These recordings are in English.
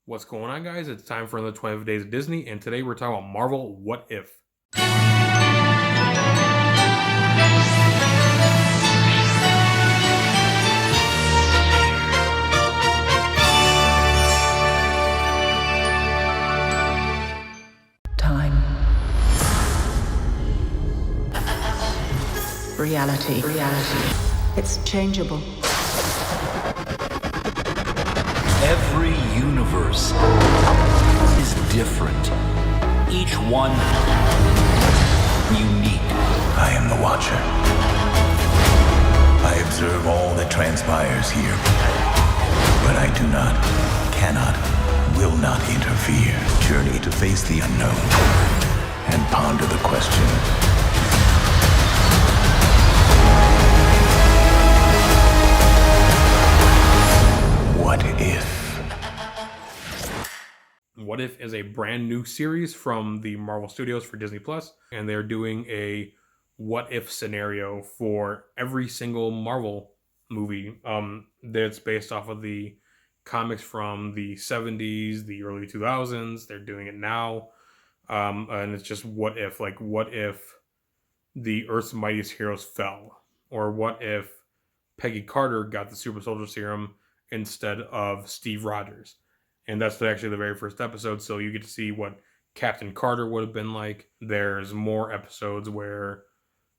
What's going on, guys? It's time for another 25 Days of Disney, and today we're talking about Marvel What If. Time. Reality. It's changeable. Every universe is different. Each one unique. I am the Watcher. I observe all that transpires here. But I do not, cannot, will not interfere. Journey to face the unknown and ponder the question. What if? What If is a brand new series from the Marvel Studios for Disney Plus, and they're doing a what if scenario for every single Marvel movie. That's based off of the comics from the 70s, the early 2000s. They're doing it now, and it's just what if, like what if the Earth's mightiest heroes fell, or what if Peggy Carter got the super soldier serum instead of Steve Rodgers. And that's actually the very first episode, so you get to see what Captain Carter would have been like. There's more episodes where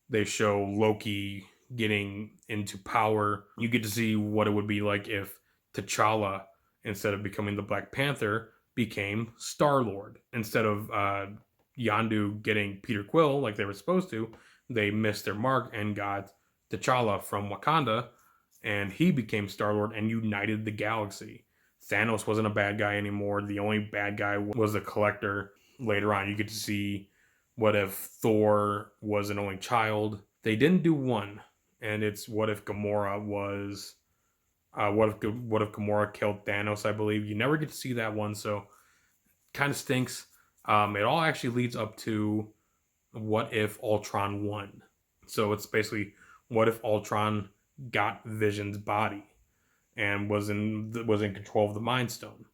they show Loki getting into power. You get to see what it would be like if T'Challa, instead of becoming the Black Panther, became Star-Lord. Instead of Yondu getting Peter Quill like they were supposed to, they missed their mark and got T'Challa from Wakanda, and he became Star-Lord and united the galaxy. Thanos wasn't a bad guy anymore. The only bad guy was the Collector. Later on, you get to see what if Thor was an only child. They didn't do one, and it's what if Gamora was... what if Gamora killed Thanos, I believe. You never get to see that one, so kind of stinks. It all actually leads up to what if Ultron won. So it's basically what if Ultron got Vision's body and was in control of the Mind Stone.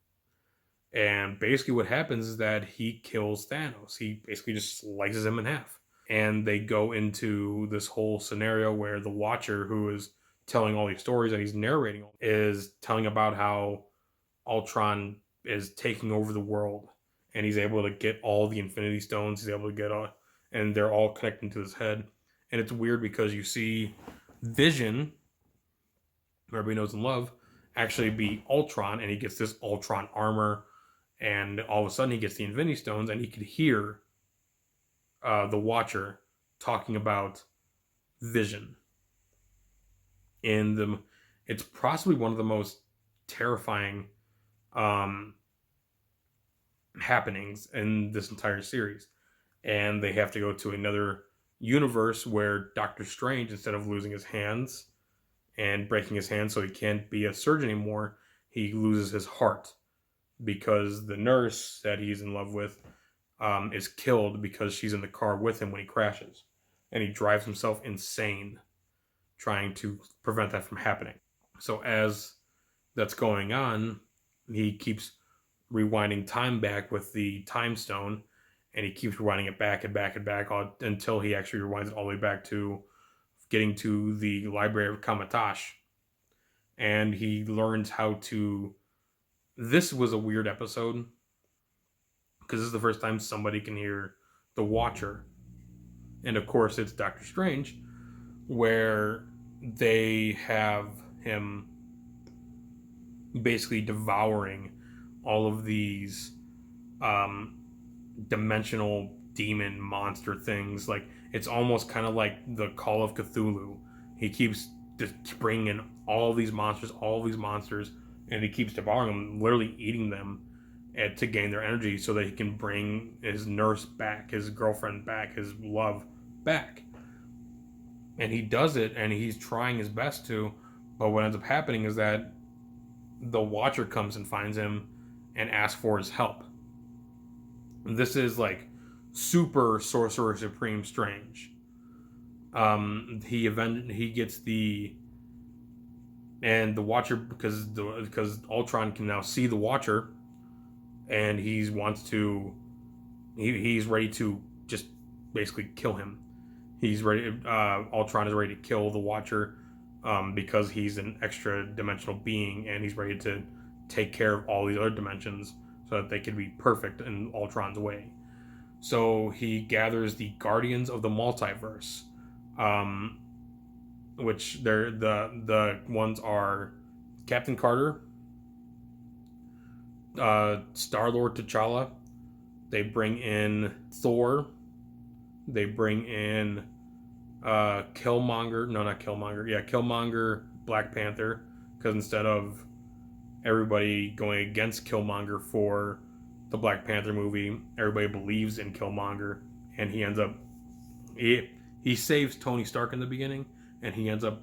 And basically what happens is that he kills Thanos. He basically just slices him in half. And they go into this whole scenario where the Watcher, who is telling all these stories that he's narrating, is telling about how Ultron is taking over the world. And he's able to get all the Infinity Stones. He's able to get all... And they're all connecting to his head. And it's weird because you see Vision, who everybody knows and love, actually be Ultron, and he gets this Ultron armor, and all of a sudden he gets the Infinity Stones, and he could hear the Watcher talking about Vision. And it's possibly one of the most terrifying happenings in this entire series. And they have to go to another universe where Doctor Strange, instead of losing his hands and breaking his hand so he can't be a surgeon anymore, he loses his heart because the nurse that he's in love with is killed because she's in the car with him when he crashes. And he drives himself insane trying to prevent that from happening. So as that's going on, he keeps rewinding time back with the time stone, and he keeps rewinding it back and back and back until he actually rewinds it all the way back to getting to the Library of Kamatash. And he learns how to... This was a weird episode, because this is the first time somebody can hear the Watcher. And of course it's Doctor Strange, where they have him basically devouring all of these dimensional demon monster things. Like, it's almost kind of like the Call of Cthulhu. He keeps just bringing in all these monsters, and he keeps devouring them, literally eating them to gain their energy so that he can bring his nurse back, his girlfriend back, his love back. And he does it, and he's trying his best to, but what ends up happening is that the Watcher comes and finds him and asks for his help. This is like super Sorcerer Supreme Strange. He gets the... And the Watcher, because Ultron can now see the Watcher, and he's ready to just basically kill him. He's ready. Ultron is ready to kill the Watcher because he's an extra dimensional being, and he's ready to take care of all these other dimensions so that they can be perfect in Ultron's way. So he gathers the Guardians of the Multiverse, which they're the ones are Captain Carter, Star-Lord T'Challa. They bring in Thor. They bring in Killmonger. No, not Killmonger. Yeah, Killmonger, Black Panther. Because instead of everybody going against Killmonger for the Black Panther movie, everybody believes in Killmonger, and he ends up he saves Tony Stark in the beginning, and he ends up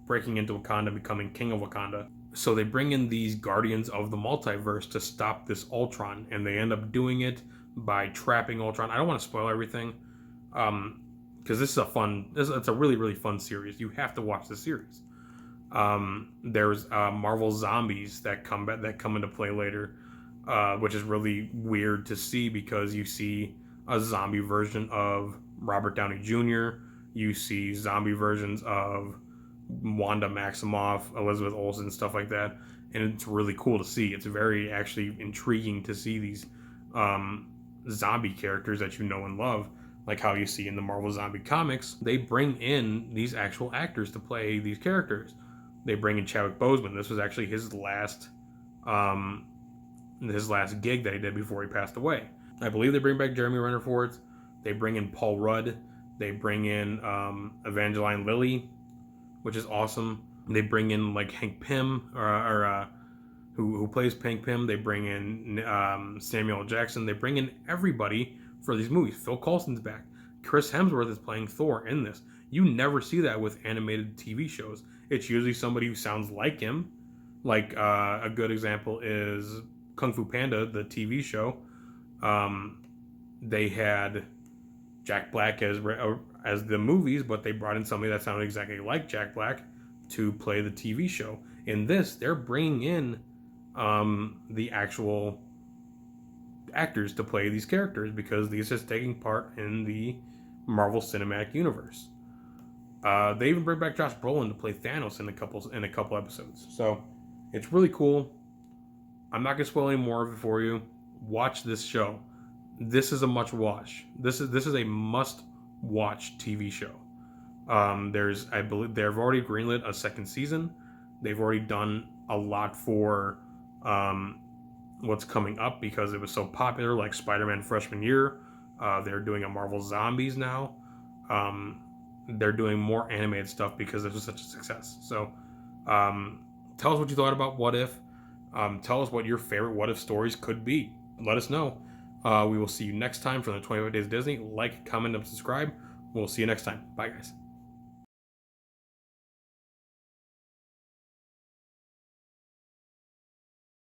breaking into Wakanda and becoming king of Wakanda. So they bring in these Guardians of the Multiverse to stop this Ultron, and they end up doing it by trapping Ultron. I don't want to spoil everything, because this is it's a really, really fun series. You have to watch the series. There's Marvel Zombies that come into play later, which is really weird to see because you see a zombie version of Robert Downey Jr. You see zombie versions of Wanda Maximoff, Elizabeth Olsen, stuff like that, and it's really cool to see. It's very actually intriguing to see these zombie characters that you know and love, like how you see in the Marvel Zombie comics. They bring in these actual actors to play these characters. They bring in Chadwick Boseman. This was actually his last gig that he did before he passed away. I believe they bring back Jeremy Renner for it. They bring in Paul Rudd. They bring in Evangeline Lilly, which is awesome. They bring in like Hank Pym, who plays Hank Pym. They bring in Samuel L. Jackson. They bring in everybody for these movies. Phil Coulson's back. Chris Hemsworth is playing Thor in this. You never see that with animated TV shows. It's usually somebody who sounds like him. Like a good example is Kung Fu Panda, the TV show. They had Jack Black as the movies, but they brought in somebody that sounded exactly like Jack Black to play the TV show. In this, they're bringing in the actual actors to play these characters because these are taking part in the Marvel Cinematic Universe. They even bring back Josh Brolin to play Thanos in a couple episodes. So it's really cool. I'm not gonna spoil any more of it for you. Watch this show. This is a must watch. This is a must watch TV show. I believe they've already greenlit a second season. They've already done a lot for what's coming up because it was so popular, like Spider-Man freshman year. They're doing a Marvel Zombies now. They're doing more animated stuff because this was such a success. So tell us what you thought about What If. Tell us what your favorite What If stories could be. Let us know. We will see you next time for the 25 Days of Disney. Like, comment, and subscribe. We'll see you next time. Bye, guys.